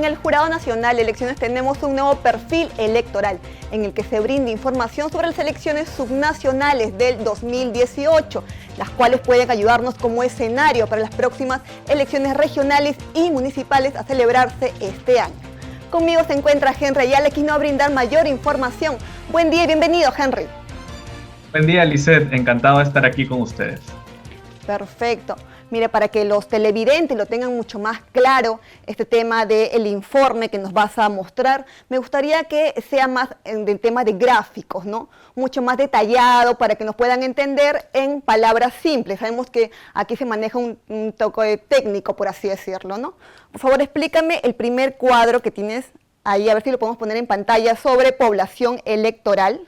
el Jurado Nacional de Elecciones tenemos un nuevo perfil electoral en el que se brinda información sobre las elecciones subnacionales del 2018, las cuales pueden ayudarnos como escenario para las próximas elecciones regionales y municipales a celebrarse este año. Conmigo se encuentra Henry Ayala, quien nos va a brindar mayor información. Buen día y bienvenido, Henry. Buen día, Lisette. Encantado de estar aquí con ustedes. Perfecto. Mire, para que los televidentes lo tengan mucho más claro, este tema del informe que nos vas a mostrar, me gustaría que sea más del tema de gráficos, ¿no? Mucho más detallado para que nos puedan entender en palabras simples. Sabemos que aquí se maneja un toque técnico, por así decirlo, ¿no? Por favor, explícame el primer cuadro que tienes ahí, a ver si lo podemos poner en pantalla, sobre población electoral.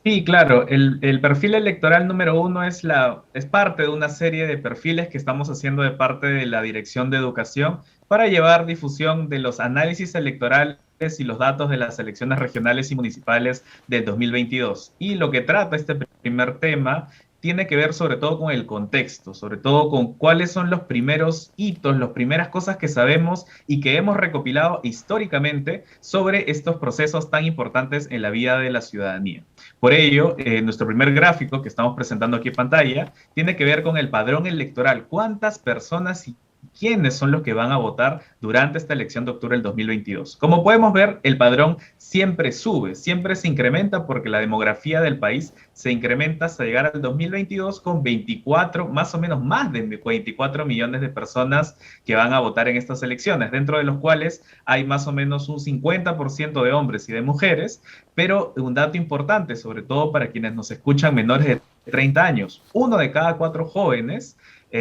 Sí, claro. El perfil electoral número 1 es parte de una serie de perfiles que estamos haciendo de parte de la Dirección de Educación para llevar difusión de los análisis electorales y los datos de las elecciones regionales y municipales del 2022. Y lo que trata este primer tema tiene que ver sobre todo con el contexto, sobre todo con cuáles son los primeros hitos, las primeras cosas que sabemos y que hemos recopilado históricamente sobre estos procesos tan importantes en la vida de la ciudadanía. Por ello, nuestro primer gráfico que estamos presentando aquí en pantalla tiene que ver con el padrón electoral. ¿Cuántas personas y quiénes son los que van a votar durante esta elección de octubre del 2022? Como podemos ver, el padrón siempre sube, siempre se incrementa porque la demografía del país se incrementa hasta llegar al 2022 con 24, más o menos más de 24 millones de personas que van a votar en estas elecciones, dentro de los cuales hay más o menos un 50% de hombres y de mujeres, pero un dato importante, sobre todo para quienes nos escuchan menores de 30 años, uno de cada 4 jóvenes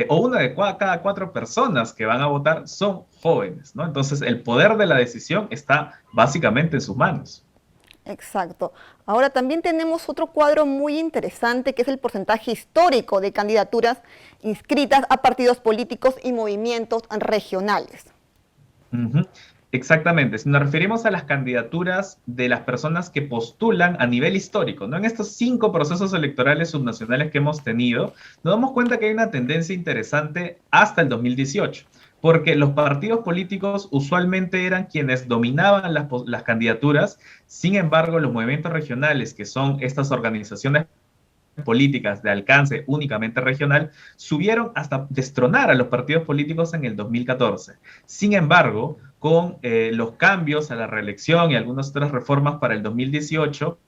o una de cada 4 personas que van a votar son jóvenes, ¿no? Entonces, el poder de la decisión está básicamente en sus manos. Exacto. Ahora también tenemos otro cuadro muy interesante que es el porcentaje histórico de candidaturas inscritas a partidos políticos y movimientos regionales. Uh-huh. Exactamente, si nos referimos a las candidaturas de las personas que postulan a nivel histórico, ¿no? En estos 5 procesos electorales subnacionales que hemos tenido, nos damos cuenta que hay una tendencia interesante hasta el 2018, porque los partidos políticos usualmente eran quienes dominaban las candidaturas. Sin embargo, los movimientos regionales, que son estas organizaciones políticas de alcance únicamente regional, subieron hasta destronar a los partidos políticos en el 2014. Sin embargo, con los cambios a la reelección y algunas otras reformas para el 2018,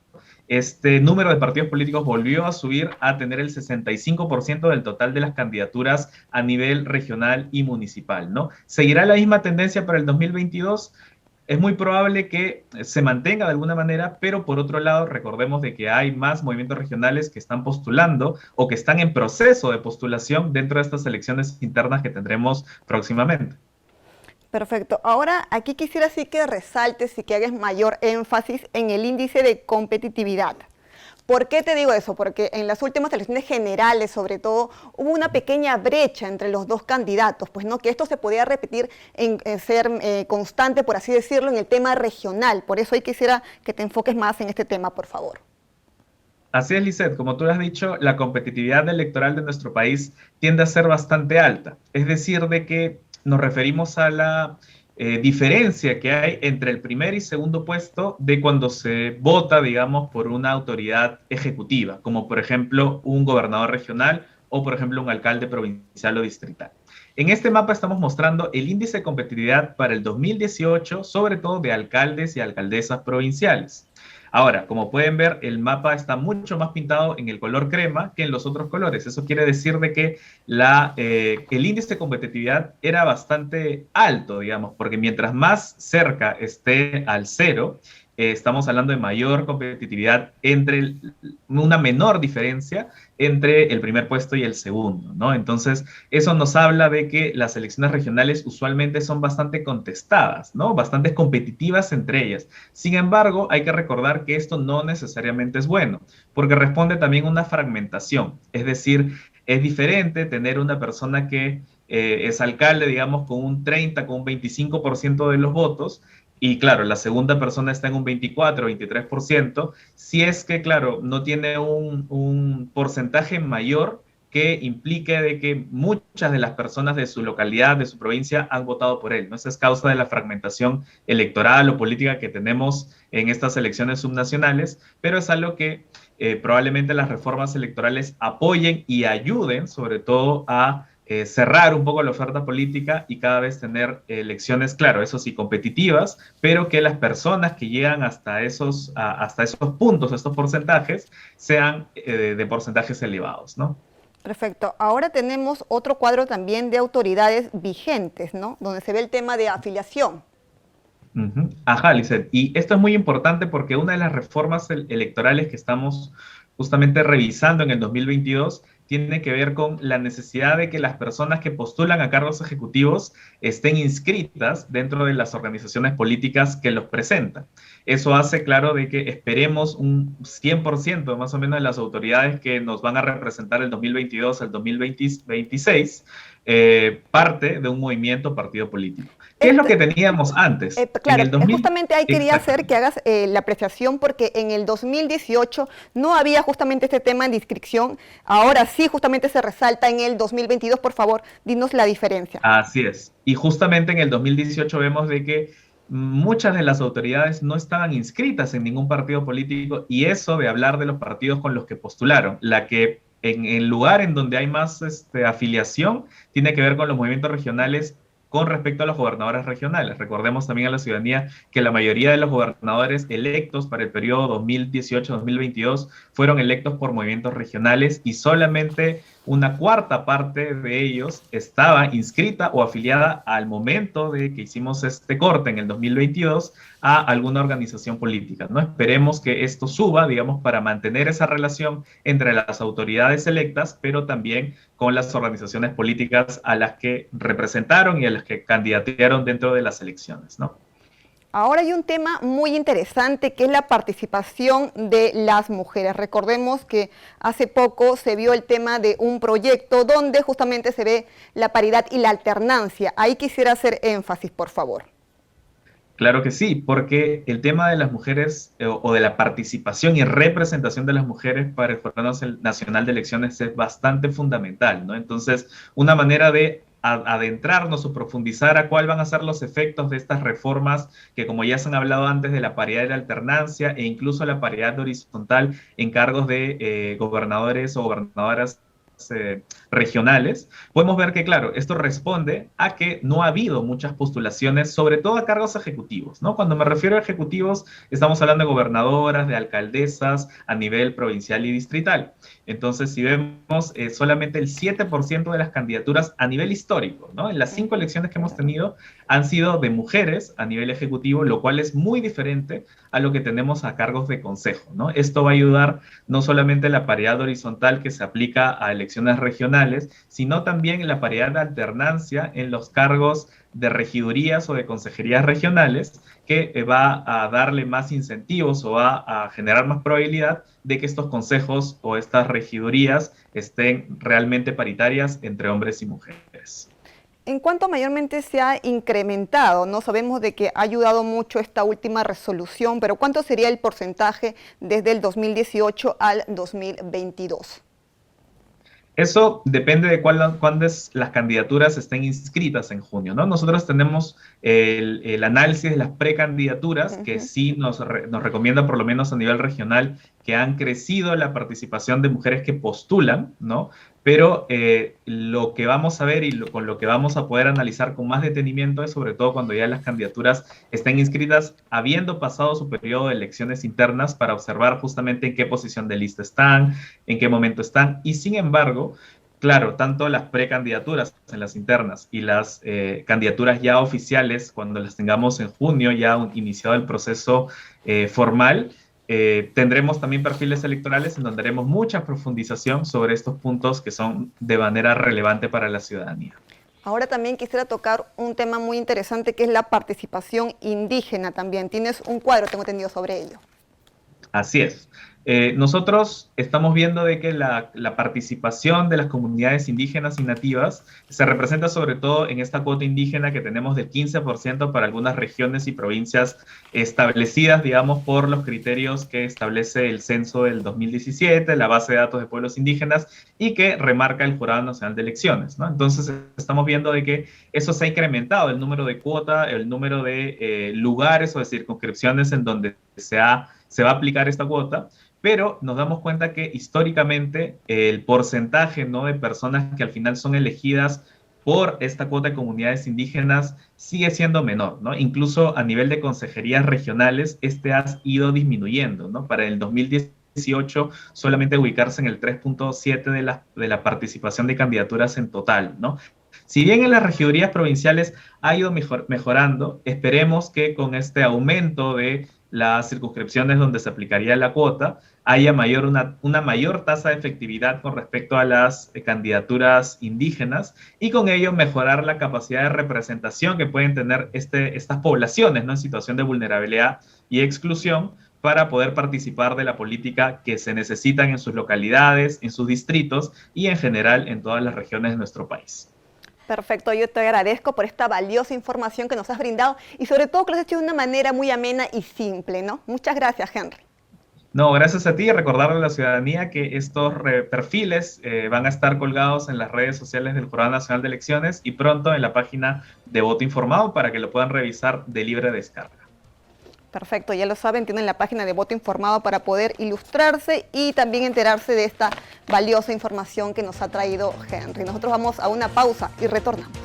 este número de partidos políticos volvió a subir a tener el 65% del total de las candidaturas a nivel regional y municipal, ¿no? ¿Seguirá la misma tendencia para el 2022? Es muy probable que se mantenga de alguna manera, pero por otro lado, recordemos de que hay más movimientos regionales que están postulando o que están en proceso de postulación dentro de estas elecciones internas que tendremos próximamente. Perfecto. Ahora, aquí quisiera sí que resaltes y que hagas mayor énfasis en el índice de competitividad. ¿Por qué te digo eso? Porque en las últimas elecciones generales, sobre todo, hubo una pequeña brecha entre los dos candidatos, pues no, que esto se podía repetir en ser constante, por así decirlo, en el tema regional. Por eso ahí quisiera que te enfoques más en este tema, por favor. Así es, Lisette, como tú lo has dicho, la competitividad electoral de nuestro país tiende a ser bastante alta. Es decir, de que nos referimos a la diferencia que hay entre el primer y segundo puesto de cuando se vota, digamos, por una autoridad ejecutiva, como por ejemplo un gobernador regional o por ejemplo un alcalde provincial o distrital. En este mapa estamos mostrando el índice de competitividad para el 2018, sobre todo de alcaldes y alcaldesas provinciales. Ahora, como pueden ver, el mapa está mucho más pintado en el color crema que en los otros colores. Eso quiere decir de que el índice de competitividad era bastante alto, digamos, porque mientras más cerca esté al cero, estamos hablando de mayor competitividad una menor diferencia entre el primer puesto y el segundo, ¿no? Entonces, eso nos habla de que las elecciones regionales usualmente son bastante contestadas, ¿no? Bastante competitivas entre ellas. Sin embargo, hay que recordar que esto no necesariamente es bueno, porque responde también a una fragmentación. Es decir, es diferente tener una persona que es alcalde, digamos, con un 30, con un 25% de los votos, y claro, la segunda persona está en un 24, 23%, si es que, claro, no tiene un porcentaje mayor que implique de que muchas de las personas de su localidad, de su provincia, han votado por él, ¿no? Esa es causa de la fragmentación electoral o política que tenemos en estas elecciones subnacionales, pero es algo que probablemente las reformas electorales apoyen y ayuden, sobre todo a cerrar un poco la oferta política y cada vez tener elecciones, claro, eso sí, competitivas, pero que las personas que llegan hasta esos puntos, estos porcentajes, sean de porcentajes elevados, ¿no? Perfecto. Ahora tenemos otro cuadro también de autoridades vigentes, ¿no? Donde se ve el tema de afiliación. Ujú. Ajá, Lizeth. Y esto es muy importante porque una de las reformas electorales que estamos justamente revisando en el 2022 tiene que ver con la necesidad de que las personas que postulan a cargos ejecutivos estén inscritas dentro de las organizaciones políticas que los presentan. Eso hace claro de que esperemos un 100% más o menos de las autoridades que nos van a representar el 2022 al 2026 parte de un movimiento partido político. ¿Qué es lo que teníamos antes? En Claro, el 2000, justamente ahí quería hacer que exactamente. hagas la apreciación porque en el 2018 no había justamente este tema de inscripción, ahora sí justamente se resalta en el 2022, por favor, dinos la diferencia. Así es. Y justamente en el 2018 vemos de que muchas de las autoridades no estaban inscritas en ningún partido político y eso de hablar de los partidos con los que postularon, la que en el lugar en donde hay más afiliación tiene que ver con los movimientos regionales con respecto a los gobernadores regionales. Recordemos también a la ciudadanía que la mayoría de los gobernadores electos para el periodo 2018-2022 fueron electos por movimientos regionales y solamente una cuarta parte de ellos estaba inscrita o afiliada al momento de que hicimos este corte en el 2022 a alguna organización política, ¿no? Esperemos que esto suba, digamos, para mantener esa relación entre las autoridades electas, pero también con las organizaciones políticas a las que representaron y a las que candidatearon dentro de las elecciones, ¿no? Ahora hay un tema muy interesante que es la participación de las mujeres. Recordemos que hace poco se vio el tema de un proyecto donde justamente se ve la paridad y la alternancia. Ahí quisiera hacer énfasis, por favor. Claro que sí, porque el tema de las mujeres o de la participación y representación de las mujeres para el Jurado Nacional de Elecciones es bastante fundamental, ¿no? Entonces, una manera de adentrarnos o profundizar a cuál van a ser los efectos de estas reformas que, como ya se han hablado antes, de la paridad y la alternancia e incluso la paridad horizontal en cargos de gobernadores o gobernadoras regionales, podemos ver que, claro, esto responde a que no ha habido muchas postulaciones, sobre todo a cargos ejecutivos, ¿no? Cuando me refiero a ejecutivos, estamos hablando de gobernadoras, de alcaldesas a nivel provincial y distrital. Entonces, si vemos solamente el 7% de las candidaturas a nivel histórico, ¿no? En las 5 elecciones que hemos tenido han sido de mujeres a nivel ejecutivo, lo cual es muy diferente a lo que tenemos a cargos de consejo, ¿no? Esto va a ayudar no solamente a la paridad horizontal que se aplica a elecciones regionales, sino también en la paridad de alternancia en los cargos de regidurías o de consejerías regionales, que va a darle más incentivos o va a generar más probabilidad de que estos consejos o estas regidurías estén realmente paritarias entre hombres y mujeres. En cuanto mayormente se ha incrementado, no sabemos de que ha ayudado mucho esta última resolución, pero ¿cuánto sería el porcentaje desde el 2018 al 2022? Eso depende de cuándas las candidaturas estén inscritas en junio, ¿no? Nosotros tenemos el análisis de las precandidaturas que sí nos recomienda, por lo menos a nivel regional, que han crecido la participación de mujeres que postulan, ¿no? Pero lo que vamos a ver y con lo que vamos a poder analizar con más detenimiento es sobre todo cuando ya las candidaturas estén inscritas, habiendo pasado su periodo de elecciones internas para observar justamente en qué posición de lista están, en qué momento están. Y sin embargo, claro, tanto las precandidaturas en las internas y las candidaturas ya oficiales, cuando las tengamos en junio, ya iniciado el proceso formal, tendremos también perfiles electorales en donde haremos mucha profundización sobre estos puntos que son de manera relevante para la ciudadanía. Ahora también quisiera tocar un tema muy interesante que es la participación indígena también. Tienes un cuadro, tengo entendido, sobre ello. Así es. Nosotros estamos viendo de que la participación de las comunidades indígenas y nativas se representa sobre todo en esta cuota indígena que tenemos del 15% para algunas regiones y provincias establecidas, digamos, por los criterios que establece el censo del 2017, la base de datos de pueblos indígenas y que remarca el Jurado Nacional de Elecciones, ¿no? Entonces estamos viendo de que eso se ha incrementado, el número de cuota, el número de lugares o de circunscripciones en donde se va a aplicar esta cuota, pero nos damos cuenta que históricamente el porcentaje, ¿no?, de personas que al final son elegidas por esta cuota de comunidades indígenas sigue siendo menor, ¿no? Incluso a nivel de consejerías regionales, este ha ido disminuyendo, ¿no? Para el 2018 solamente ubicarse en el 3.7 de la participación de candidaturas en total, ¿no? Si bien en las regidurías provinciales ha ido mejorando, esperemos que con este aumento de las circunscripciones donde se aplicaría la cuota, haya una mayor tasa de efectividad con respecto a las candidaturas indígenas y con ello mejorar la capacidad de representación que pueden tener estas poblaciones, ¿no?, en situación de vulnerabilidad y exclusión para poder participar de la política que se necesitan en sus localidades, en sus distritos y en general en todas las regiones de nuestro país. Perfecto, yo te agradezco por esta valiosa información que nos has brindado y sobre todo que lo has hecho de una manera muy amena y simple, ¿no? Muchas gracias, Henry. No, gracias a ti y recordarle a la ciudadanía que estos perfiles van a estar colgados en las redes sociales del Jurado Nacional de Elecciones y pronto en la página de Voto Informado para que lo puedan revisar de libre descarga. Perfecto, ya lo saben, tienen la página de Voto Informado para poder ilustrarse y también enterarse de esta valiosa información que nos ha traído Henry. Nosotros vamos a una pausa y retornamos.